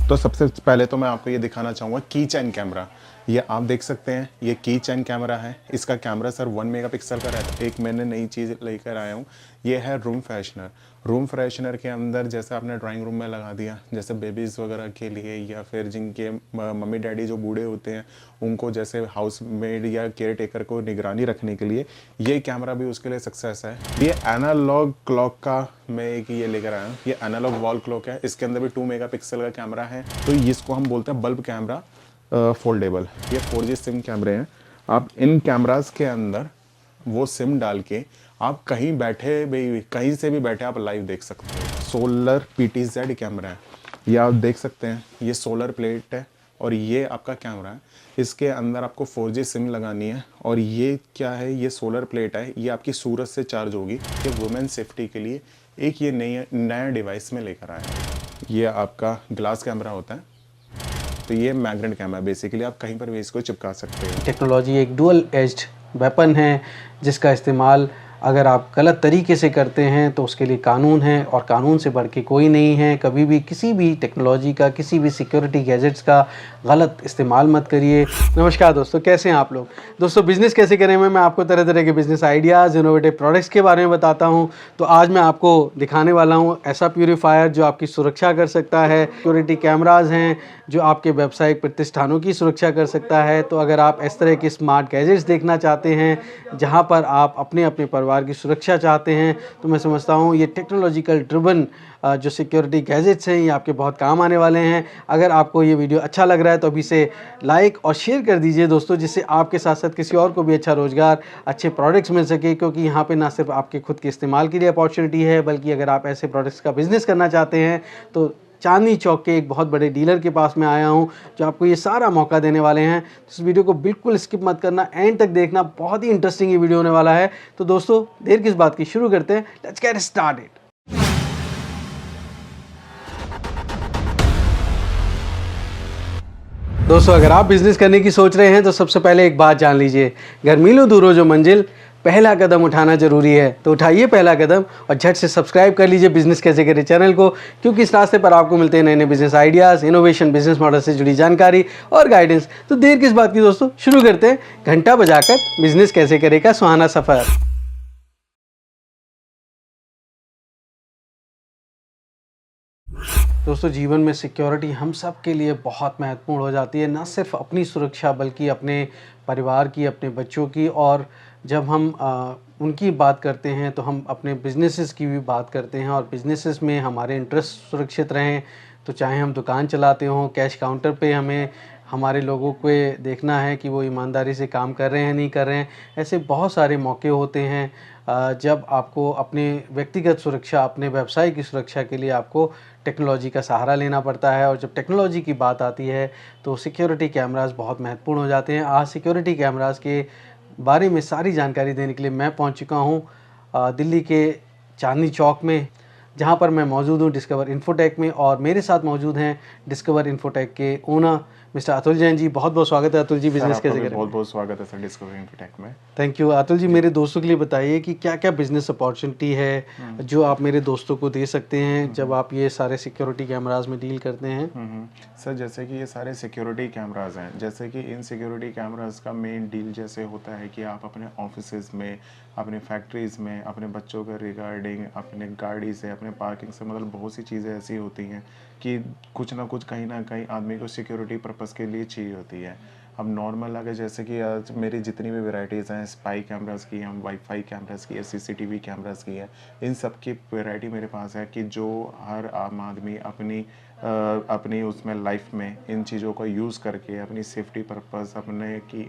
तो सबसे पहले तो मैं आपको ये दिखाना चाहूँगा की चैन कैमरा। ये आप देख सकते हैं, ये की चैन कैमरा है। इसका कैमरा सर 1 मेगापिक्सल का रहता है। एक मैंने नई चीज़ लेकर आया हूँ, ये है रूम फ्रेशनर। रूम फ्रेशनर के अंदर जैसे आपने ड्राइंग रूम में लगा दिया, जैसे बेबीज़ वगैरह के लिए या फिर जिनके मम्मी डैडी जो बूढ़े होते हैं उनको, जैसे हाउस मेड या केयर टेकर को निगरानी रखने के लिए ये कैमरा भी उसके लिए सक्सेस है। ये एनालॉग क्लॉक का मैं एक ये लेकर आया हूँ। ये एनालॉग वॉल क्लॉक है। इसके अंदर भी 2 मेगापिक्सल का कैमरा है। तो इसको हम बोलते हैं बल्ब कैमरा फोल्डेबल। ये 4G सिम कैमरे हैं। आप इन कैमरास के अंदर वो सिम डाल के आप कहीं बैठे भी, कहीं से भी बैठे आप लाइव देख सकते हो। सोलर PTZ कैमरा है। ये आप देख सकते हैं, ये सोलर प्लेट है और ये आपका कैमरा है। इसके अंदर आपको 4G सिम लगानी है और ये क्या है, ये सोलर प्लेट है। ये आपकी सूरज से चार्ज होगी। ये वुमेन सेफ्टी के लिए एक ये नया डिवाइस में लेकर आया है। ये आपका ग्लास कैमरा होता है। तो ये मैग्नेट कैमरा, बेसिकली आप कहीं पर भी इसको चिपका सकते हो। टेक्नोलॉजी एक डुअल एज्ड वेपन है जिसका इस्तेमाल अगर आप गलत तरीके से करते हैं तो उसके लिए कानून है, और कानून से बढ़ के कोई नहीं है। कभी भी किसी भी टेक्नोलॉजी का, किसी भी सिक्योरिटी गैजेट्स का गलत इस्तेमाल मत करिए। नमस्कार दोस्तों, कैसे हैं आप लोग। दोस्तों, बिज़नेस कैसे करें में मैं आपको तरह तरह के बिज़नेस आइडियाज़, इनोवेटिव प्रोडक्ट्स के बारे में बताता हूं। तो आज मैं आपको दिखाने वाला हूं ऐसा प्यूरीफायर जो आपकी सुरक्षा कर सकता है। सिक्योरिटी कैमराज़ हैं जो आपके व्यावसायिक प्रतिष्ठानों की सुरक्षा कर सकता है। तो अगर आप इस तरह के स्मार्ट गैजेट्स देखना चाहते हैं जहां पर आप अपने अपने परिवार की सुरक्षा चाहते हैं, तो मैं समझता हूं ये टेक्नोलॉजिकल ड्रिवन जो सिक्योरिटी गैजेट्स हैं ये आपके बहुत काम आने वाले हैं। अगर आपको ये वीडियो अच्छा लग रहा है तो अभी से लाइक और शेयर कर दीजिए दोस्तों, जिससे आपके साथ साथ किसी और को भी अच्छा रोज़गार, अच्छे प्रोडक्ट्स मिल सके। क्योंकि यहाँ पे ना सिर्फ आपके खुद के इस्तेमाल के लिए अपॉर्चुनिटी है, बल्कि अगर आप ऐसे प्रोडक्ट्स का बिज़नेस करना चाहते हैं तो चांदनी चौक के एक बहुत बड़े डीलर के पास में आया हूं जो आपको ये सारा मौका देने वाले हैं। इस वीडियो को बिल्कुल स्किप मत करना, एंड तक देखना, बहुत ही इंटरेस्टिंग ये वीडियो होने वाला है। तो दोस्तों, देर किस बात की, शुरू करते हैं। Let's get started. दोस्तों, अगर आप बिजनेस करने की सोच रहे हैं तो सबसे पहले एक बात जान लीजिए, घर मिलो दूरो जो मंजिल, पहला कदम उठाना जरूरी है। तो उठाइए पहला कदम और झट से सब्सक्राइब कर लीजिए बिजनेस कैसे करें चैनल को, क्योंकि इस रास्ते पर आपको मिलते हैं नए नए business ideas, innovation, business model से जुड़ी जानकारी और गाइडेंस। तो देर किस बात की दोस्तों, शुरू करते हैं घंटा बजाकर बिजनेस कैसे करें का सुहाना सफर। दोस्तों, जीवन में सिक्योरिटी हम सब के लिए बहुत महत्वपूर्ण हो जाती है, ना सिर्फ अपनी सुरक्षा बल्कि अपने परिवार की, अपने बच्चों की। और जब हम उनकी बात करते हैं तो हम अपने बिजनेसेस की भी बात करते हैं, और बिजनेसेस में हमारे इंटरेस्ट सुरक्षित रहें। तो चाहे हम दुकान चलाते हों, कैश काउंटर पे हमें हमारे लोगों को देखना है कि वो ईमानदारी से काम कर रहे हैं नहीं कर रहे हैं। ऐसे बहुत सारे मौके होते हैं जब आपको अपने व्यक्तिगत सुरक्षा, अपने व्यवसाय की सुरक्षा के लिए आपको टेक्नोलॉजी का सहारा लेना पड़ता है। और जब टेक्नोलॉजी की बात आती है तो सिक्योरिटी कैमरास बहुत महत्वपूर्ण हो जाते हैं। आज सिक्योरिटी कैमरास के बारे में सारी जानकारी देने के लिए मैं पहुंच चुका हूं दिल्ली के चांदनी चौक में, जहां पर मैं मौजूद हूं डिस्कवर इन्फोटेक में। और मेरे साथ मौजूद हैं डिस्कवर इन्फोटेक के ओनर मिस्टर अतुल जैन जी। बहुत बहुत स्वागत है अतुल जी बिजनेस कैसे करें। बहुत बहुत स्वागत है सर डिस्कवरी इन्फोटेक में। Thank you Atul ji. मेरे दोस्तों के लिए बताइए कि क्या क्या बिजनेस अपॉर्चुनिटी है जो आप मेरे दोस्तों को दे सकते हैं जब आप ये सारे सिक्योरिटी कैमरास में डील करते हैं। सर, जैसे कि ये सारे सिक्योरिटी कैमरास हैं, जैसे कि इन सिक्योरिटी कैमरास का मेन डील जैसे होता है कि आप अपने ऑफिसेज में, अपने फैक्ट्रीज़ में, अपने बच्चों के रिगार्डिंग, अपने गाड़ी से, अपने पार्किंग से, मतलब बहुत सी चीज़ें ऐसी होती हैं कि कुछ ना कुछ कहीं ना कहीं आदमी को सिक्योरिटी पर्पज़ के लिए चाहिए होती है। अब नॉर्मल अगर जैसे कि आज मेरी जितनी भी वैरायटीज़ हैं, स्पाई कैमरास की, हम वाईफाई कैमरास की है, CCTV कैमरास की है, इन सब की वैरायटी मेरे पास है कि जो हर आम आदमी अपनी उसमें लाइफ में इन चीज़ों को यूज़ करके अपनी सेफ्टी पर्पज़,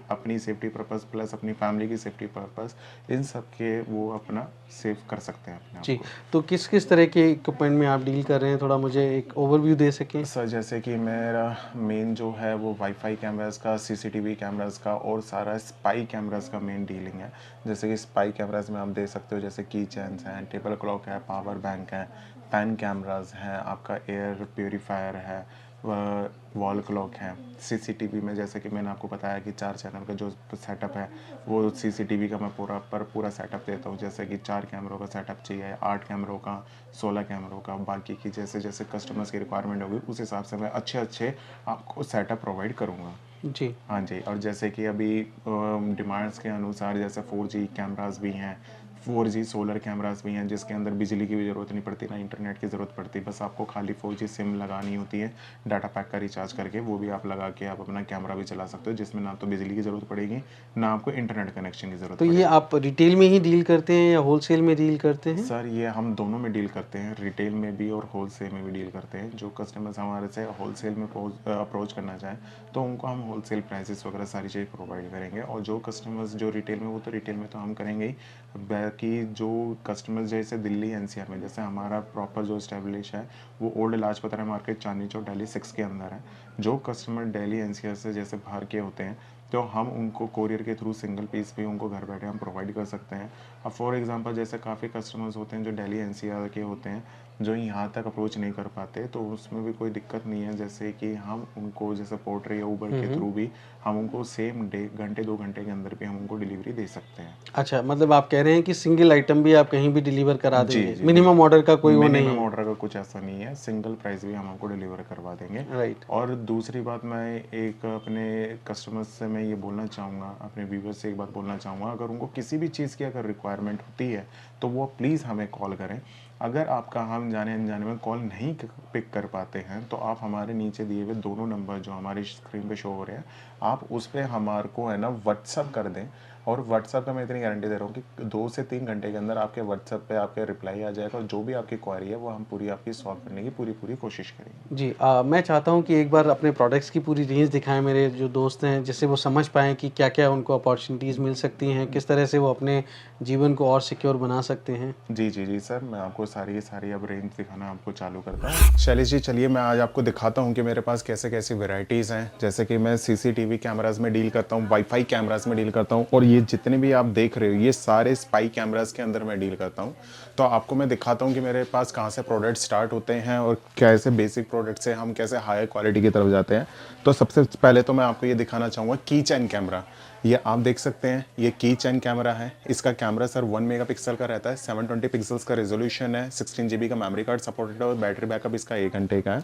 अपनी सेफ्टी पर्पज़ प्लस अपनी फैमिली की सेफ्टी पर्पज़, इन सब के वो अपना सेव कर सकते हैं अपने आप जी, को। तो किस किस तरह के इक्विपमेंट में आप डील कर रहे हैं, थोड़ा मुझे एक ओवरव्यू दे सकें। सर, जैसे कि मेरा मेन जो है वो वाईफाई कैमरास का, CCTV कैमरास का और सारा स्पाई कैमरास का मेन डीलिंग है। जैसे कि स्पाई कैमरास में आप देख सकते हो जैसे की चैन्स हैं, टेबल क्लॉक है, पावर बैंक है, पैन कैमरास हैं, आपका एयर प्योरीफायर है, वॉल क्लॉक है, सीसीटीवी में जैसे कि मैंने आपको बताया कि 4 चैनल का जो सेटअप है वो सीसीटीवी का मैं पूरा सेटअप देता हूँ। जैसे कि 4 कैमरों का सेटअप चाहिए, 8 कैमरों का, 16 कैमरों का, बाकी की जैसे जैसे कस्टमर्स की रिक्वायरमेंट होगी उस हिसाब से मैं अच्छे आपको सेटअप प्रोवाइड करूँगा। जी। हाँ जी, और जैसे कि अभी डिमांड्स के अनुसार जैसे 4G कैमरास भी हैं, 4G सोलर कैमरास भी हैं, जिसके अंदर बिजली की भी ज़रूरत नहीं पड़ती, ना इंटरनेट की ज़रूरत पड़ती, बस आपको खाली 4G सिम लगानी होती है, डाटा पैक का रिचार्ज करके वो भी आप लगा के आप अपना कैमरा भी चला सकते हो, जिसमें ना तो बिजली की ज़रूरत पड़ेगी, ना आपको इंटरनेट कनेक्शन की ज़रूरत तो ये पड़ेगी। आप रिटेल में ही डील करते हैं या होलसेल में डील करते हैं? सर ये हम दोनों में डील करते हैं, रिटेल में भी और होलसेल में भी डील करते हैं। जो कस्टमर्स हमारे से होलसेल में अप्रोच करना चाहें तो उनको हम होलसेल प्राइसेस वगैरह सारी चीज़ प्रोवाइड करेंगे, और जो कस्टमर्स जो रिटेल में, वो तो रिटेल में तो हम करेंगे ही। बाकी जो कस्टमर्स जैसे दिल्ली एनसीआर में, जैसे हमारा प्रॉपर जो इस्टेब्लिश है वो ओल्ड लाजपत राय मार्केट, चांदनी चौक, दिल्ली 6 के अंदर है। जो कस्टमर दिल्ली एनसीआर से जैसे बाहर के होते हैं तो हम उनको कोरियर के थ्रू सिंगल पीस भी उनको घर बैठे हम प्रोवाइड कर सकते हैं। अब फॉर एग्जांपल जैसे काफ़ी कस्टमर्स होते हैं जो दिल्ली एनसीआर के होते हैं, जो यहाँ तक अप्रोच नहीं कर पाते, तो उसमें भी कोई दिक्कत नहीं है। जैसे कि हम उनको जैसे पोर्टर या ऊबर के थ्रू भी हम उनको सेम डे, घंटे 2 घंटे के अंदर भी हम उनको डिलीवरी दे सकते हैं। अच्छा, मतलब आप कह रहे हैं कि सिंगल आइटम भी आप कहीं भी डिलीवर करा जी देंगे, जी मिनिमम ऑर्डर का कोई वो नहीं मिनिमम है? ऑर्डर का कुछ ऐसा नहीं है, सिंगल प्राइस भी हम आपको डिलीवर करवा देंगे। राइट। और दूसरी बात, मैं एक अपने कस्टमर्स से मैं ये बोलना चाहूँगा, अपने व्यूवर्स से एक बात बोलना चाहूँगा, अगर उनको किसी भी चीज़ की अगर रिक्वायरमेंट होती है तो वो प्लीज़ हमें कॉल करें। अगर आपका हम जाने अनजाने में कॉल नहीं पिक कर पाते हैं तो आप हमारे नीचे दिए हुए दोनों नंबर जो हमारी स्क्रीन पे शो हो रहे हैं, आप उस पर हमारे को है ना व्हाट्सअप कर दें, और व्हाट्सअप का मैं इतनी गारंटी दे रहा हूँ कि 2 से 3 घंटे के अंदर आपके व्हाट्सअप पे आपके रिप्लाई आ जाएगा, और जो भी आपकी क्वारी है वो हम पूरी आपकी सॉल्व करने की पूरी कोशिश करेंगे। जी, मैं चाहता हूँ कि एक बार अपने प्रोडक्ट्स की पूरी रेंज दिखाएँ मेरे जो दोस्त हैं, जिससे वो समझ पाएँ कि क्या-क्या उनको अपॉर्चुनिटीज़ मिल सकती हैं, किस तरह से वो अपने जीवन को और सिक्योर बना सकते हैं। जी सर, मैं आपको सारी की सारी अब रेंज दिखाना आपको चालू करता हूँ। शैलेश जी, चलिए मैं आज आपको दिखाता हूँ कि मेरे पास कैसे-कैसी वैराइटीज़ हैं। जैसे कि मैं सीसीटीवी कैमराज़ में डील करता हूँ, वाईफाई कैमराज़ में डील करता हूँ, और ये जितने भी आप देख रहे हो ये सारे स्पाई कैमराज़ के अंदर मैं डील करता हूँ। तो आपको मैं दिखाता हूँ कि मेरे पास कहाँ से प्रोडक्ट स्टार्ट होते हैं और कैसे बेसिक प्रोडक्ट से हम कैसे हाई क्वालिटी की तरफ जाते हैं। तो सबसे पहले तो मैं आपको ये दिखाना चाहूँगा की चैन कैमरा। ये आप देख सकते हैं, ये की चैन कैमरा है। इसका कैमरा सर 1 मेगापिक्सल का रहता है, 720 पिक्सल्स का रेजोल्यूशन है, 16 GB का मेमोरी कार्ड सपोर्टेड है, और बैटरी बैकअप इसका 1 घंटे का है।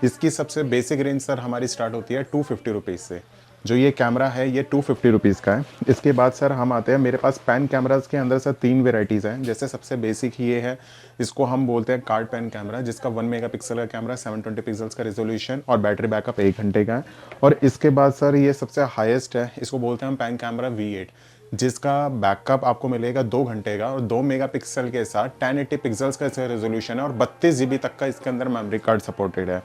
इसकी सबसे बेसिक रेंज सर हमारी स्टार्ट होती है 250 रुपीज़ से। जो ये कैमरा है ये 250 रुपीज़ का है। इसके बाद सर हम आते हैं, मेरे पास पैन कैमरास के अंदर सर 3 वेराइटीज़ हैं। जैसे सबसे बेसिक ये है, इसको हम बोलते हैं कार्ड पैन कैमरा, जिसका 1 मेगापिक्सल का कैमरा, 720 पिक्सल्स का रेजोल्यूशन, और बैटरी बैकअप 1 घंटे का है। और इसके बाद सर ये सबसे हाईएस्ट है, इसको बोलते हैं हम पैन कैमरा V8, जिसका बैकअप आपको मिलेगा 2 घंटे का, और 2 मेगापिक्सल के साथ 1080 पिक्सल्स का इसका रेजोल्यूशन है, और 32 GB तक का इसके अंदर मेमोरी कार्ड सपोर्टेड है।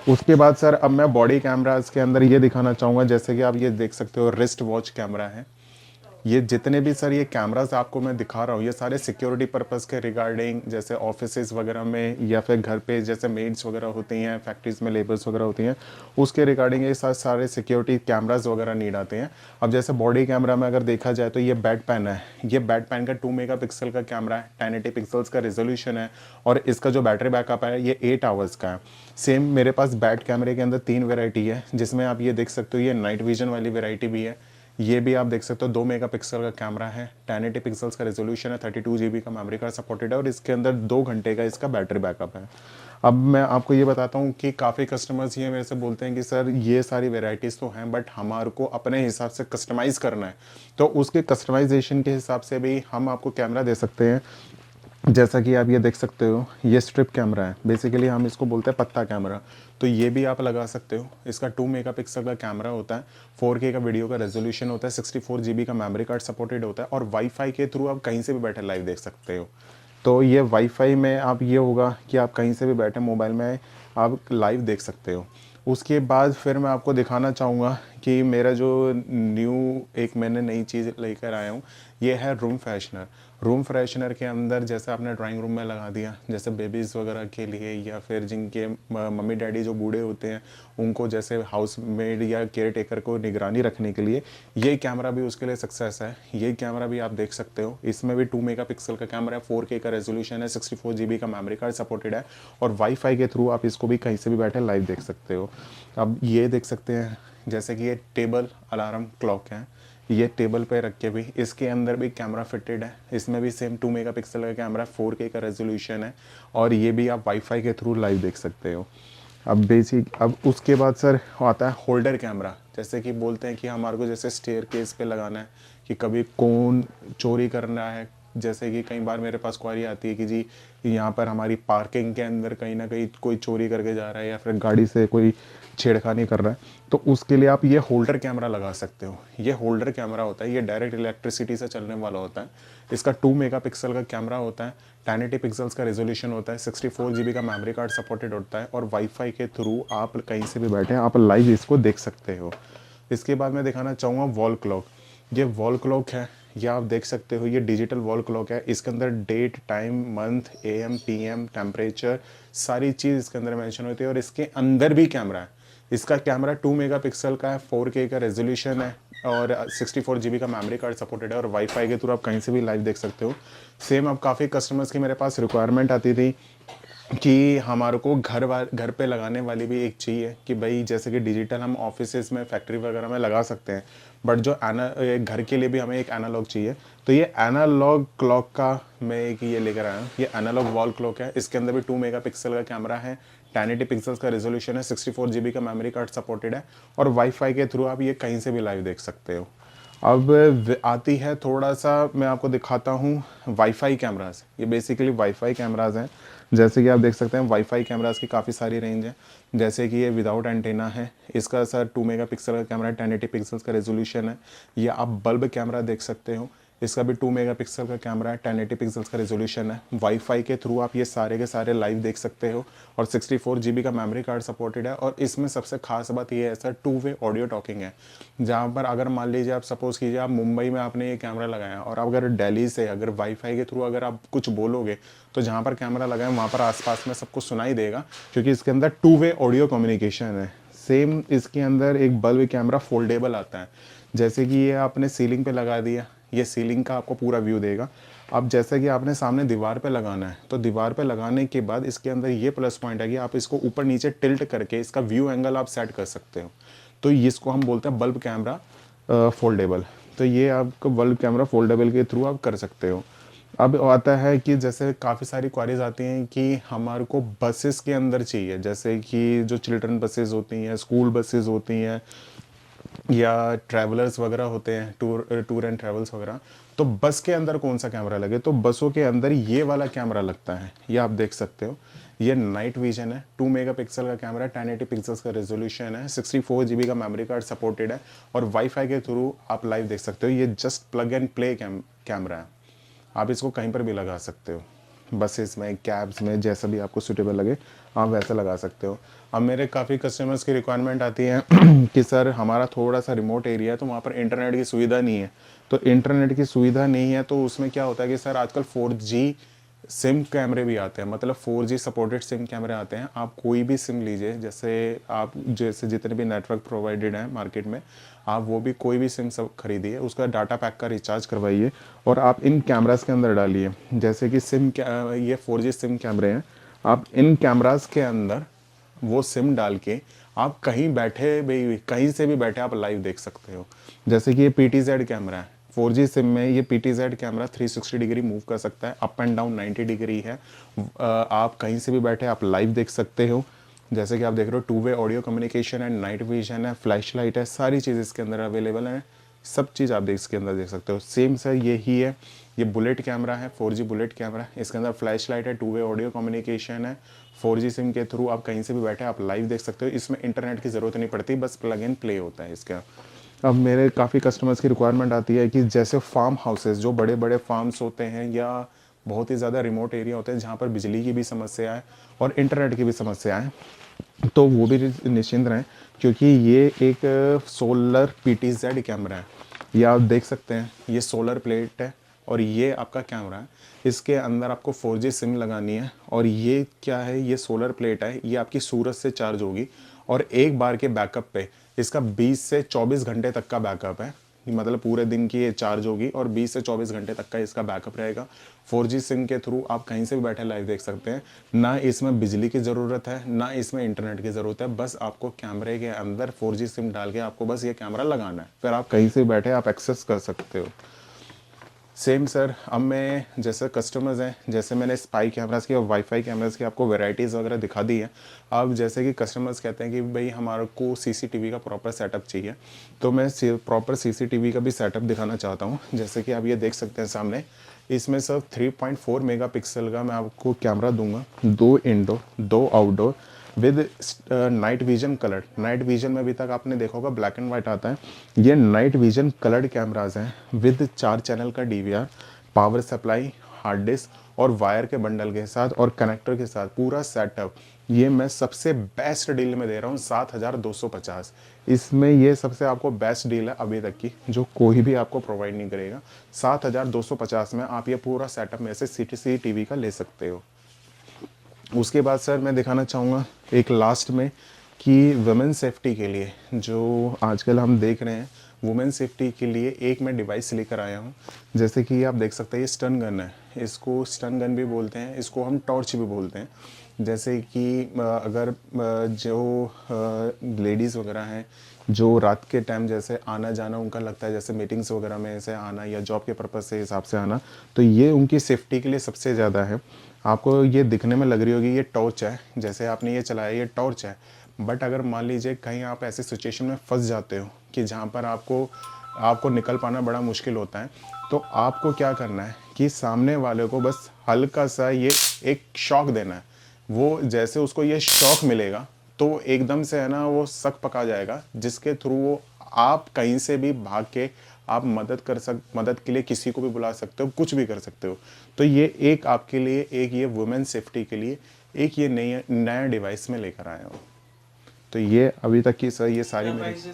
उसके बाद सर अब मैं बॉडी कैमरास के अंदर ये दिखाना चाहूँगा, जैसे कि आप ये देख सकते हो रिस्ट वॉच कैमरा है। ये जितने भी सर ये कैमरास आपको मैं दिखा रहा हूँ, ये सारे सिक्योरिटी पर्पस के रिगार्डिंग, जैसे ऑफिसेज वगैरह में या फिर घर पे जैसे मेड्स वगैरह होती हैं, फैक्ट्रीज में लेबर्स वगैरह होती हैं, उसके रिगार्डिंग ये सारे सिक्योरिटी कैमरास वगैरह नीड आते हैं। अब जैसे बॉडी कैमरा में अगर देखा जाए तो ये बैट पैन है, ये बैट पैन का 2 मेगापिक्सल का कैमरा है, 1080 पिक्सल्स का रेजोल्यूशन है, और इसका जो बैटरी बैकअप है ये 8 आवर्स का है। सेम मेरे पास बैट कैमरे के अंदर 3 वेराइटी है, जिसमें आप ये देख सकते हो ये नाइट विजन वाली वेराइटी भी है। ये भी आप देख सकते हो 2 मेगापिक्सल का कैमरा है, 1080 पिक्सल्स का रेजोल्यूशन है, 32 GB का मेमोरी कार्ड सपोर्टेड है, और इसके अंदर 2 घंटे का इसका बैटरी बैकअप है। अब मैं आपको ये बताता हूँ कि काफ़ी कस्टमर्स ये मेरे से बोलते हैं कि सर ये सारी वेराइटीज़ तो हैं, बट हमारे को अपने हिसाब से कस्टमाइज़ करना है, तो उसके कस्टमाइजेशन के हिसाब से भी हम आपको कैमरा दे सकते हैं। जैसा कि आप ये देख सकते हो, ये स्ट्रिप कैमरा है, बेसिकली हम इसको बोलते हैं पत्ता कैमरा। तो ये भी आप लगा सकते हो। इसका 2 मेगापिक्सल का कैमरा होता है, 4K का वीडियो का रेजोल्यूशन होता है, 64 GB का मेमोरी कार्ड सपोर्टेड होता है, और वाईफाई के थ्रू आप कहीं से भी बैठे लाइव देख सकते हो। तो ये वाईफाई में आप ये होगा कि आप कहीं से भी बैठे मोबाइल में आप लाइव देख सकते हो। उसके बाद फिर मैं आपको दिखाना चाहूँगा कि मेरा जो मैंने नई चीज़ लेकर आया हूँ, ये है रूम फ्रेशनर। रूम फ्रेशनर के अंदर जैसे आपने ड्राइंग रूम में लगा दिया, जैसे बेबीज़ वगैरह के लिए या फिर जिनके मम्मी डैडी जो बूढ़े होते हैं उनको जैसे हाउस मेड या केयर टेकर को निगरानी रखने के लिए ये कैमरा भी उसके लिए सक्सेस है। ये कैमरा भी आप देख सकते हो, इसमें भी 2 मेगापिक्सल का कैमरा है, 4K का रेजोल्यूशन है, 64 GB का मेमोरी कार्ड सपोर्टेड है और वाईफाई के थ्रू आप इसको भी कहीं से भी बैठे लाइव देख सकते हो। अब ये देख सकते हैं जैसे कि ये टेबल अलार्म क्लॉक है, ये टेबल पे रख के भी इसके अंदर भी कैमरा फिटेड है, इसमें भी सेम 2 मेगापिक्सल का कैमरा 4K का रेजोल्यूशन है और ये भी आप वाईफाई के थ्रू लाइव देख सकते हो। अब उसके बाद सर आता है होल्डर कैमरा। जैसे कि बोलते हैं कि हमारे को जैसे स्टेयर केस पे लगाना है कि कभी कौन चोरी करना है, जैसे कि कई बार मेरे पास क्वारी आती है कि जी यहाँ पर हमारी पार्किंग के अंदर कहीं ना कहीं कोई चोरी करके जा रहा है या फिर गाड़ी से कोई छेड़खानी कर रहा है, तो उसके लिए आप ये होल्डर कैमरा लगा सकते हो। ये होल्डर कैमरा होता है, ये डायरेक्ट इलेक्ट्रिसिटी से चलने वाला होता है। इसका 2 मेगापिक्सल का कैमरा होता है, 1080 पिक्सल्स का रेजोल्यूशन होता है, 64 GB का मेमोरी कार्ड सपोर्टेड होता है और वाईफाई के थ्रू आप कहीं से भी बैठे आप लाइव इसको देख सकते हो। इसके बाद मैं दिखाना चाहूँगा वॉल क्लॉक। ये वॉल क्लॉक है, ये आप देख सकते हो, ये डिजिटल वॉल क्लॉक है। इसके अंदर date, time, month, AM, PM, temperature सारी चीज़ इसके अंदर मेंशन होती है और इसके अंदर भी कैमरा है। इसका कैमरा 2 मेगापिक्सल का है, 4K का रेजोल्यूशन है और 64 GB का मेमोरी कार्ड सपोर्टेड है और वाईफाई के थ्रू आप कहीं से भी लाइव देख सकते हो। सेम अब काफ़ी कस्टमर्स की मेरे पास रिक्वायरमेंट आती थी कि हमारे को घर पे लगाने वाली भी एक चाहिए कि भाई जैसे कि डिजिटल हम ऑफिसेज में, फैक्ट्री वगैरह में लगा सकते हैं, बट जो घर के लिए भी हमें एक एनालॉग चाहिए। तो ये एनालॉग क्लॉक का मैं एक ये लेकर आया हूँ। ये एनालॉग वॉल क्लॉक है, इसके अंदर भी 2 मेगापिक्सल का कैमरा है, 1080 पिक्सल्स का रेजोल्यूशन है, 64 GB का मेमोरी कार्ड सपोर्टेड है और वाईफाई के थ्रू आप ये कहीं से भी लाइव देख सकते हो। अब आती है थोड़ा सा मैं आपको दिखाता हूँ वाईफाई कैमरास। ये बेसिकली वाईफाई कैमरास हैं। जैसे कि आप देख सकते हैं वाईफाई कैमरास की काफ़ी सारी रेंज है। जैसे कि ये विदाउट एंटेना है, इसका सर 2 मेगापिक्सल का कैमरा है, 1080 पिक्सल्स का रेजोल्यूशन है। ये आप बल्ब कैमरा देख सकते हो, इसका भी 2 मेगापिक्सल का कैमरा है, 1080 पिक्सल्स का रेजोल्यूशन है। वाईफाई के थ्रू आप ये सारे के सारे लाइव देख सकते हो और 64 GB का मेमोरी कार्ड सपोर्टेड है और इसमें सबसे खास बात ये है सर 2 वे ऑडियो टॉकिंग है। जहाँ पर अगर मान लीजिए आप सपोज़ कीजिए आप मुंबई में आपने ये कैमरा लगाया और अगर दिल्ली से अगर वाईफाई के थ्रू अगर आप कुछ बोलोगे तो जहाँ पर कैमरा लगाए वहाँ पर आसपास में सबको सुनाई देगा, क्योंकि इसके अंदर 2 वे ऑडियो कम्युनिकेशन है। सेम इसके अंदर एक बल्ब कैमरा फोल्डेबल आता है। जैसे कि ये आपने सीलिंग पे लगा दिया, ये सीलिंग का आपको पूरा व्यू देगा। अब जैसे कि आपने सामने दीवार पे लगाना है तो दीवार पे लगाने के बाद इसके अंदर ये प्लस पॉइंट है कि आप इसको ऊपर नीचे टिल्ट करके इसका व्यू एंगल आप सेट कर सकते हो। तो इसको हम बोलते हैं बल्ब कैमरा फोल्डेबल। तो ये आपको बल्ब कैमरा फोल्डेबल के थ्रू आप कर सकते हो। अब आता है कि जैसे काफ़ी सारी क्वारीज आती हैं कि हमारे को बसेस के अंदर चाहिए, जैसे कि जो चिल्ड्रन बसेस होती हैं, स्कूल बसेस होती हैं या ट्रैवलर्स वगैरह होते हैं, टूर एंड ट्रैवल्स वगैरह, तो बस के अंदर कौन सा कैमरा लगे, तो बसों के अंदर ये वाला कैमरा लगता है। ये आप देख सकते हो, ये नाइट विजन है, 2 मेगापिक्सल का कैमरा, 1080 पिक्सल्स का रेजोल्यूशन है, 64 GB का मेमोरी कार्ड सपोर्टेड है और वाईफाई के थ्रू आप लाइव देख सकते हो। ये just plug and play camera है, आप इसको कहीं पर भी लगा सकते हो, बसेस में, कैब्स में, जैसा भी आपको सूटेबल लगे आप वैसा लगा सकते हो। अब मेरे काफ़ी कस्टमर्स की रिक्वायरमेंट आती है कि सर हमारा थोड़ा सा रिमोट एरिया है तो वहाँ पर इंटरनेट की सुविधा नहीं है। तो इंटरनेट की सुविधा नहीं है तो उसमें क्या होता है कि सर आजकल 4G सिम कैमरे भी आते हैं, मतलब 4G सपोर्टेड सिम कैमरे आते हैं। आप कोई भी सिम लीजिए, जैसे जितने भी नेटवर्क प्रोवाइडेड हैं मार्केट में, आप वो भी कोई भी सिम सब खरीदिए, उसका डाटा पैक का रिचार्ज करवाइए और आप इन कैमरास के अंदर डालिए। जैसे कि ये 4G सिम कैमरे हैं, आप इन कैमरास के अंदर वो सिम डाल के आप कहीं बैठे भी, कहीं से भी बैठे आप लाइव देख सकते हो। जैसे कि ये PTZ कैमरा है, 4G सिम में ये PTZ कैमरा 360 डिग्री मूव कर सकता है, अप एंड डाउन 90 डिग्री है। आप कहीं से भी बैठे आप लाइव देख सकते हो। जैसे कि आप देख रहे हो 2 वे ऑडियो कम्युनिकेशन है, नाइट विजन है, फ्लैश लाइट है, सारी चीज़ इसके अंदर अवेलेबल है। सब चीज़ आप इसके अंदर देख सकते हो। सेम सर यही है, ये बुलेट कैमरा है, 4G बुलेट कैमरा, इसके अंदर फ्लैश लाइट है, 2 वे ऑडियो कम्युनिकेशन है, 4G सिम के थ्रू आप कहीं से भी बैठे आप लाइव देख सकते हो। इसमें इंटरनेट की ज़रूरत नहीं पड़ती, बस प्लग एंड प्ले होता है इसका। अब मेरे काफ़ी कस्टमर्स की रिक्वायरमेंट आती है कि जैसे फार्म हाउसेस, जो बड़े बड़े फार्म्स होते हैं या बहुत ही ज़्यादा रिमोट एरिया होते हैं जहाँ पर बिजली की भी समस्या है और इंटरनेट की भी समस्या है, तो वो भी निश्चिंत रहें क्योंकि ये एक सोलर PTZ कैमरा है। ये आप देख सकते हैं, ये सोलर प्लेट है, और ये आपका कैमरा है। इसके अंदर आपको 4G सिम लगानी है और ये क्या है, ये सोलर प्लेट है, ये आपकी सूरज से चार्ज होगी और एक बार के बैकअप पे इसका 20 से 24 घंटे तक का बैकअप है। मतलब पूरे दिन की ये चार्ज होगी और 20 से 24 घंटे तक का इसका बैकअप रहेगा। 4G सिम के थ्रू आप कहीं से भी बैठे लाइव देख सकते हैं। ना इसमें बिजली की ज़रूरत है, ना इसमें इंटरनेट की ज़रूरत है। बस आपको कैमरे के अंदर 4G सिम डाल के आपको बस ये कैमरा लगाना है, फिर आप कहीं से भी बैठे आप एक्सेस कर सकते हो। सेम सर, अब मैं जैसे कस्टमर्स हैं, जैसे मैंने स्पाई कैमरास की और वाईफाई कैमरास की आपको वैरायटीज़ वगैरह दिखा दी है। अब जैसे कि कस्टमर्स कहते हैं कि भाई हमारे को सीसीटीवी का प्रॉपर सेटअप चाहिए, तो मैं प्रॉपर सीसीटीवी का भी सेटअप दिखाना चाहता हूँ। जैसे कि आप ये देख सकते हैं सामने, इसमें सर 3.4 मेगापिक्सल का मैं आपको कैमरा दूंगा, 2 indoor 2 outdoor with night vision colour. Night vision में अभी तक आपने देखा होगा ब्लैक एंड वाइट आता है, ये नाइट विजन कलर्ड कैमराज हैं विद 4 चैनल का DVR, power supply, hard disk और वायर के बंडल के साथ और कनेक्टर के साथ पूरा सेटअप। ये मैं सबसे बेस्ट डील में दे रहा हूँ 7,250। इसमें ये सबसे आपको बेस्ट डील है अभी तक की, जो कोई भी आपको प्रोवाइड नहीं करेगा। 7,250 में आप ये पूरा सेटअप में से CCTV का ले सकते हो। उसके बाद सर मैं दिखाना चाहूँगा एक लास्ट में कि वुमेन सेफ्टी के लिए जो आजकल हम देख रहे हैं, वुमेन सेफ्टी के लिए एक मैं डिवाइस लेकर आया हूँ। जैसे कि आप देख सकते हैं ये स्टन गन है, इसको स्टन गन भी बोलते हैं, इसको हम टॉर्च भी बोलते हैं। जैसे कि अगर जो लेडीज़ वगैरह हैं जो रात के टाइम जैसे आना जाना उनका लगता है, जैसे मीटिंग्स वगैरह में ऐसे आना या जॉब के पर्पज़ से हिसाब से आना, तो ये उनकी सेफ्टी के लिए सबसे ज़्यादा है। आपको ये दिखने में लग रही होगी ये टॉर्च है, जैसे आपने ये चलाया ये टॉर्च है, बट अगर मान लीजिए कहीं आप ऐसे सिचुएशन में फंस जाते हो कि जहाँ पर आपको निकल पाना बड़ा मुश्किल होता है, तो आपको क्या करना है कि सामने वाले को बस हल्का सा ये एक शॉक देना है। वो जैसे उसको ये शॉक मिलेगा तो एकदम से है ना वो सक पका जाएगा, जिसके थ्रू वो आप कहीं से भी भाग के आप मदद के लिए किसी को भी बुला सकते हो, कुछ भी कर सकते हो। तो ये एक आपके लिए, एक ये वुमेन सेफ्टी के लिए एक ये नया डिवाइस में लेकर आया हूँ। तो ये अभी तक की सर ये सारी मेरी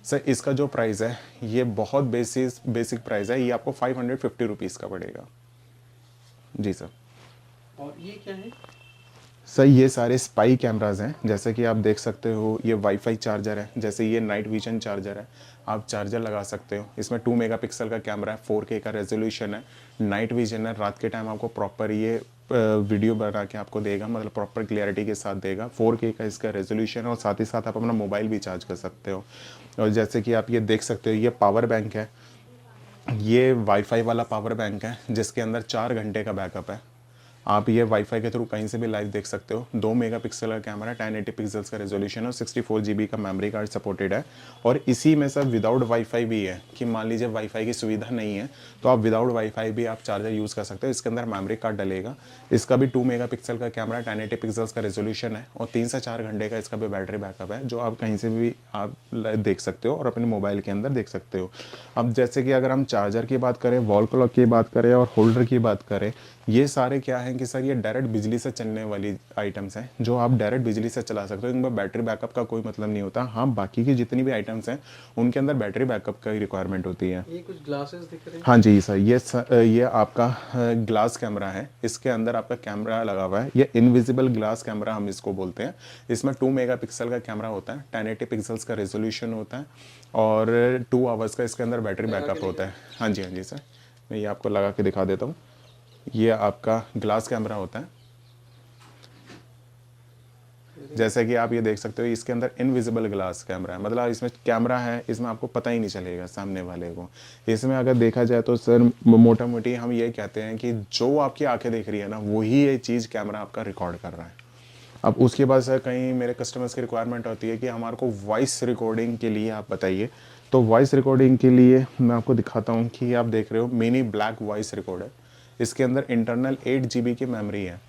सर इसका जो प्राइस है ये बहुत बेसिक प्राइस है, ये आपको 550 रुपीज़ का पड़ेगा जी सर। और ये क्या है सर? ये सारे स्पाई कैमराज हैं, जैसे कि आप देख सकते हो ये वाईफाई चार्जर है, जैसे ये नाइट विजन चार्जर है, आप चार्जर लगा सकते हो। इसमें 2 मेगापिक्सल का कैमरा है, 4K का रेजोल्यूशन है, नाइट विजन है, रात के टाइम आपको प्रॉपर ये वीडियो बना के आपको देगा, मतलब प्रॉपर क्लियरिटी के साथ देगा। 4K का इसका रेजोल्यूशन है और साथ ही साथ आप अपना मोबाइल भी चार्ज कर सकते हो। और जैसे कि आप ये देख सकते हो ये पावर बैंक है, ये वाईफाई वाला पावर बैंक है जिसके अंदर 4 घंटे का बैकअप है। आप ये वाईफाई के थ्रू कहीं से भी लाइव देख सकते हो। 2 मेगापिक्सल का कैमरा, 1080 पिक्सल्स का रेजोल्यूशन और 64 GB का मेमोरी कार्ड सपोर्टेड है। और इसी में सर विदाउट वाईफाई भी है कि मान लीजिए वाईफाई की सुविधा नहीं है तो आप विदाउट वाईफाई भी आप चार्जर यूज़ कर सकते हो। इसके अंदर मेमोरी कार्ड डलेगा। इसका भी 2 मेगापिक्सल का कैमरा, 1080 पिक्सल्स का रेजोल्यूशन है और 3 से 4 घंटे का इसका भी बैटरी बैकअप है, जो आप कहीं से भी आप देख सकते हो और अपने मोबाइल के अंदर देख सकते हो। अब जैसे कि अगर हम चार्जर की बात करें, वॉल क्लॉक की बात करें और होल्डर की बात करें, ये सारे क्या हैं कि सर ये डायरेक्ट बिजली से चलने वाली आइटम्स हैं जो आप डायरेक्ट बिजली से चला सकते हो। इनमें बैटरी बैकअप का कोई मतलब नहीं होता। हाँ, बाकी की जितनी भी आइटम्स हैं उनके अंदर बैटरी बैकअप का ही रिक्वायरमेंट होती है। ये कुछ ग्लासेस दिख रहे हैं। हाँ जी सर, ये आपका ग्लास कैमरा है। इसके अंदर आपका कैमरा लगा हुआ है, ये इनविजिबल ग्लास कैमरा हम इसको बोलते हैं। इसमें 2 मेगापिक्सल का कैमरा होता है, 1080 पिक्सल्स का रेजोल्यूशन होता है और 2 आवर्स का इसके अंदर बैटरी बैकअप होता है। हाँ जी सर, मैं ये आपको लगा के दिखा देता हूँ। ये आपका ग्लास कैमरा होता है, जैसे कि आप ये देख सकते हो। इसके अंदर इनविजिबल ग्लास कैमरा है, मतलब इसमें कैमरा है, इसमें आपको पता ही नहीं चलेगा सामने वाले को। इसमें अगर देखा जाए तो सर मोटा मोटी हम ये कहते हैं कि जो आपकी आंखें देख रही है ना, वही ये चीज़ कैमरा आपका रिकॉर्ड कर रहा है। अब उसके बाद सर कहीं मेरे कस्टमर्स की रिक्वायरमेंट होती है कि हमारे को वॉइस रिकॉर्डिंग के लिए आप बताइए, तो वॉइस रिकॉर्डिंग के लिए मैं आपको दिखाता हूँ कि आप देख रहे हो मिनी ब्लैक वॉइस रिकॉर्डर। इसके अंदर इंटरनल 8 GB की मेमोरी है।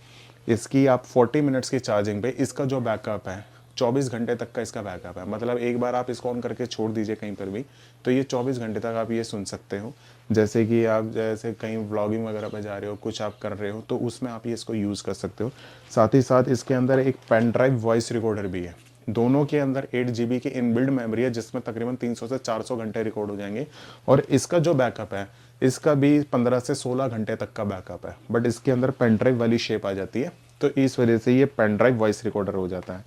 इसकी आप 40 मिनट्स की चार्जिंग पे इसका जो बैकअप है 24 घंटे तक का इसका बैकअप है। मतलब एक बार आप इसको ऑन करके छोड़ दीजिए कहीं पर भी, तो ये 24 घंटे तक आप ये सुन सकते हो। जैसे कि आप जैसे कहीं व्लॉगिंग वगैरह पे जा रहे हो, कुछ आप कर रहे हो, तो उसमें आप ये इसको यूज़ कर सकते हो। साथ ही साथ इसके अंदर एक पेन ड्राइव वॉइस रिकॉर्डर भी है। दोनों के अंदर 8 GB की इनबिल्ड मेमोरी है जिसमें तकरीबन 300 से 400 घंटे रिकॉर्ड हो जाएंगे। और इसका जो बैकअप है इसका भी 15 से 16 घंटे तक का बैकअप है, बट इसके अंदर पेन ड्राइव वाली शेप आ जाती है, तो इस वजह से ये पेन ड्राइव वॉइस रिकॉर्डर हो जाता है।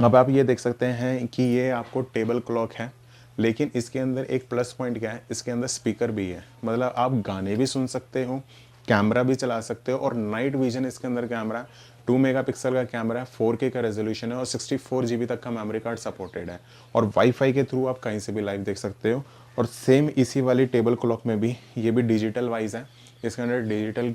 अब आप ये देख सकते हैं कि ये आपको टेबल क्लॉक है, लेकिन इसके अंदर एक प्लस पॉइंट क्या है, इसके अंदर स्पीकर भी है, मतलब आप गाने भी सुन सकते हो, कैमरा भी चला सकते हो, और नाइट विजन इसके अंदर कैमरा, 2 मेगापिक्सल का कैमरा है, 4K का रेजोल्यूशन है, और 64 GB तक का मेमोरी कार्ड सपोर्टेड है, और वाईफाई के थ्रू आप कहीं से भी लाइव देख सकते हो। और सेम इसी वाली टेबल क्लॉक में भी ये भी डिजिटल वाइज है, इसके अंदर डिजिटल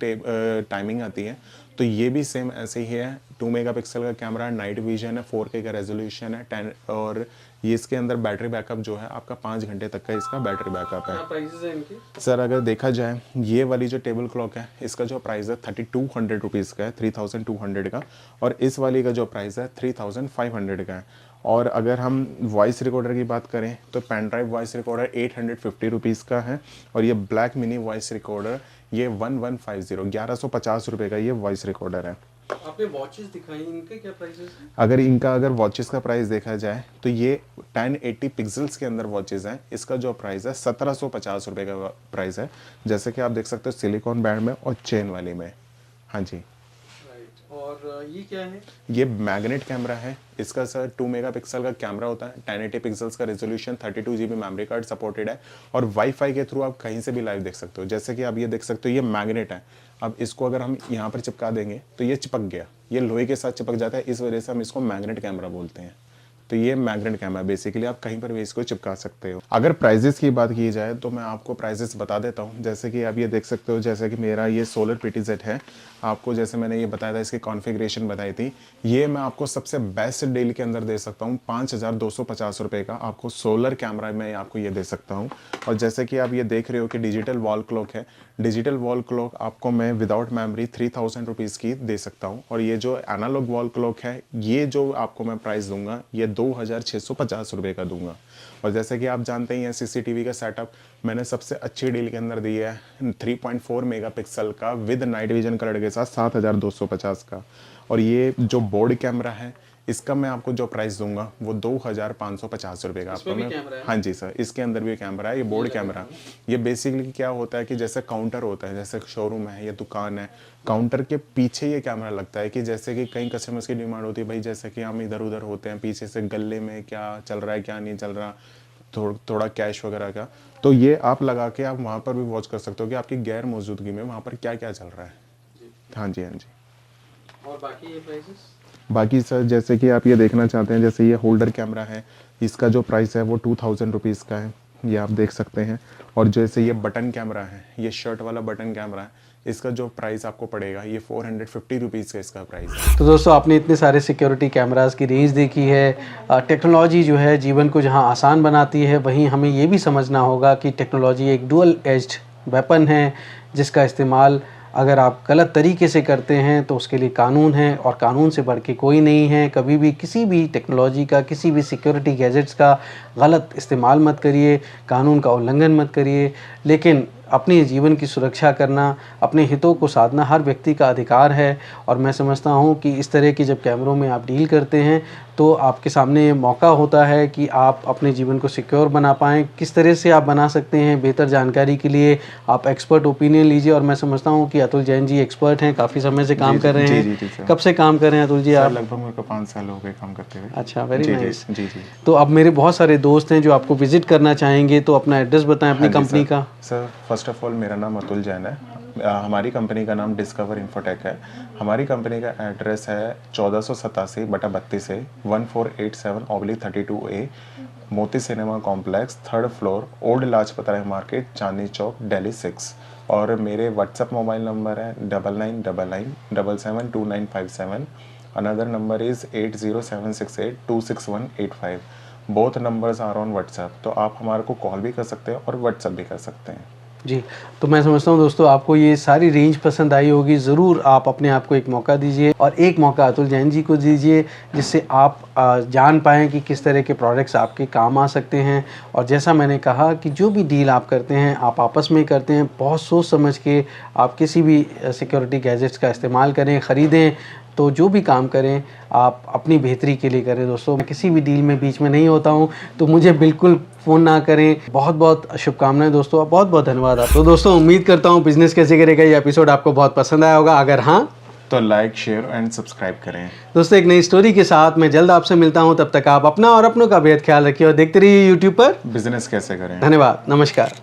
टाइमिंग आती है, तो ये भी सेम ऐसे ही है, 2 मेगापिक्सल का कैमरा, नाइट विजन है, 4K का रेजोल्यूशन है, 10, और ये इसके अंदर बैटरी बैकअप जो है आपका 5 घंटे तक का इसका बैटरी बैकअप है। क्या प्राइसेस हैं इनके? सर अगर देखा जाए ये वाली जो टेबल क्लॉक है इसका जो प्राइस है 3200 रुपीज़ का है, 3200 का, और इस वाली का जो प्राइस है 3500 का है। और अगर हम वॉइस रिकॉर्डर की बात करें तो pen drive voice recorder 850 rupees का है, और ये ब्लैक मिनी वॉइस रिकॉर्डर ये 1150 रुपये का ये वॉइस रिकॉर्डर है। आपने वॉचेस दिखाई, इनके क्या प्राइसेस हैं? अगर वॉचेस का प्राइस देखा जाए तो ये 1080 पिक्सल्स के अंदर वॉचेस हैं, इसका जो प्राइस है 1750 रुपये का प्राइस है, जैसे कि आप देख सकते हो सिलिकॉन बैंड में और चेन वाली में। हाँ जी। और ये क्या है? ये मैग्नेट कैमरा है, इसका सर 2 मेगापिक्सल का कैमरा होता है, 1080 पिक्सल्स का resolution, 32 GB memory card supported है, और वाईफाई के थ्रू आप कहीं से भी लाइव देख सकते हो। जैसे कि आप ये देख सकते हो ये मैग्नेट है, अब इसको अगर हम यहाँ पर चिपका देंगे तो ये चिपक गया, ये लोहे के साथ चिपक जाता है, इस वजह से हम इसको मैग्नेट कैमरा बोलते हैं। तो ये मैग्नेट कैमरा बेसिकली आप कहीं पर भी इसको चिपका सकते हो। अगर प्राइजेस की बात की जाए तो मैं आपको प्राइजेस बता देता हूँ, जैसे कि आप ये देख सकते हो, जैसे कि मेरा ये सोलर PTZ है, आपको जैसे मैंने ये बताया था, इसकी कॉन्फ़िगरेशन बताई थी, ये मैं आपको सबसे बेस्ट डील के अंदर दे सकता हूँ, 5250 रुपये का आपको सोलर कैमरा मैं आपको ये दे सकता हूँ। और जैसे कि आप ये देख रहे हो कि डिजिटल वॉल क्लॉक है, डिजिटल वॉल क्लॉक आपको मैं विदाउट मेमोरी 3000 रुपीज़ की दे सकता हूँ, और ये जो एनालॉग वॉल क्लॉक है ये जो आपको मैं प्राइस दूंगा ये 2650 रुपये का दूंगा। और जैसे कि आप जानते ही हैं CCTV का सेटअप मैंने सबसे अच्छी डील के अंदर दिया है, 3.4 मेगापिक्सल का विद नाइट विजन कलर के साथ 7250 का। और ये जो बोर्ड कैमरा है इसका मैं आपको जो प्राइस दूंगा वो 2550 रुपये का आपको मैं। हाँ जी सर, इसके अंदर भी कैमरा है, ये बोर्ड कैमरा। ये बेसिकली क्या होता है कि जैसे काउंटर होता है, जैसे शोरूम है या दुकान है, काउंटर के पीछे ये कैमरा लगता है कि जैसे कि कई कस्टमर्स की डिमांड होती है, भाई जैसे कि हम इधर उधर होते हैं, पीछे से गले में क्या चल रहा है क्या नहीं चल रहा, थोड़ा कैश वगैरह का, तो ये आप लगा के आप वहाँ पर भी वॉच कर सकते हो कि आपकी गैर मौजूदगी में वहाँ पर क्या क्या चल रहा है। हाँ जी, हाँ जी। और बाकी ये प्राइसेस? बाकी सर जैसे कि आप ये देखना चाहते हैं, जैसे ये होल्डर कैमरा है, इसका जो प्राइस है वो 2000 रुपीज़ का है, ये आप देख सकते हैं। और जैसे ये बटन कैमरा है, ये शर्ट वाला बटन कैमरा है, इसका जो प्राइस आपको पड़ेगा ये 450 रुपीज़ का इसका प्राइस है। तो दोस्तों आपने इतने सारे सिक्योरिटी कैमरास की रेंज देखी है। टेक्नोलॉजी जो है जीवन को जहां आसान बनाती है, वहीं हमें ये भी समझना होगा कि टेक्नोलॉजी एक डुअल एज्ड वेपन है, जिसका इस्तेमाल अगर आप गलत तरीके से करते हैं तो उसके लिए कानून है, और कानून से बढ़ के कोई नहीं है। कभी भी किसी भी टेक्नोलॉजी का, किसी भी सिक्योरिटी गैजेट्स का गलत इस्तेमाल मत करिए, कानून का उल्लंघन मत करिए, लेकिन अपने जीवन की सुरक्षा करना, अपने हितों को साधना हर व्यक्ति का अधिकार है। और मैं समझता हूँ कि इस तरह की जब कैमरों में आप डील करते हैं तो आपके सामने ये मौका होता है कि आप अपने जीवन को सिक्योर बना पाएँ। किस तरह से आप बना सकते हैं, बेहतर जानकारी के लिए आप एक्सपर्ट ओपिनियन लीजिए। और मैं समझता हूँ कि अतुल जैन जी एक्सपर्ट हैं, काफ़ी समय से काम कर रहे हैं। कब से काम कर रहे हैं अतुल जी आप? लगभग मेरे को 5 साल हो गए काम करते हुए। अच्छा, वेरी नाइस। जी जी। तो अब मेरे बहुत सारे दोस्त हैं जो आपको विजिट करना चाहेंगे, तो अपना एड्रेस बताएं अपनी कंपनी का। सर फर्स्ट ऑफ ऑल मेरा नाम अतुल जैन है, हमारी कंपनी का नाम डिस्कवर इन्फोटेक है। हमारी कंपनी का एड्रेस है 1487/32 है, 1487/32A, Moti cinema complex, 3rd floor, old Lajpat Rai market, Chandni Chowk, Delhi 6। और मेरे व्हाट्सएप मोबाइल नंबर है 9999772957। Another number is 8076826185। Both numbers are on WhatsApp, तो आप हमारे को कॉल भी कर सकते हैं और व्हाट्सएप भी कर सकते हैं। जी, तो मैं समझता हूँ दोस्तों आपको ये सारी रेंज पसंद आई होगी। ज़रूर आप अपने आप को एक मौका दीजिए, और एक मौका अतुल जैन जी को दीजिए, जिससे आप जान पाएँ कि किस तरह के प्रोडक्ट्स आपके काम आ सकते हैं। और जैसा मैंने कहा कि जो भी डील आप करते हैं आप आपस में करते हैं, बहुत सोच समझ के आप किसी भी सिक्योरिटी गैजेट्स का इस्तेमाल करें, ख़रीदें। तो जो भी काम करें आप अपनी बेहतरी के लिए करें। दोस्तों मैं किसी भी डील में बीच में नहीं होता हूँ, तो मुझे बिल्कुल फ़ोन ना करें। बहुत बहुत शुभकामनाएं दोस्तों, और बहुत बहुत धन्यवाद आप। तो दोस्तों उम्मीद करता हूँ बिजनेस कैसे करेगा ये एपिसोड आपको बहुत पसंद आया होगा। अगर हाँ तो लाइक, शेयर एंड सब्सक्राइब करें। दोस्तों, एक नई स्टोरी के साथ मैं जल्द आपसे मिलता हूँ। तब तक आप अपना और अपनों का बेहद ख्याल रखिए और देखते रहिए यूट्यूब पर बिजनेस कैसे करें। धन्यवाद, नमस्कार।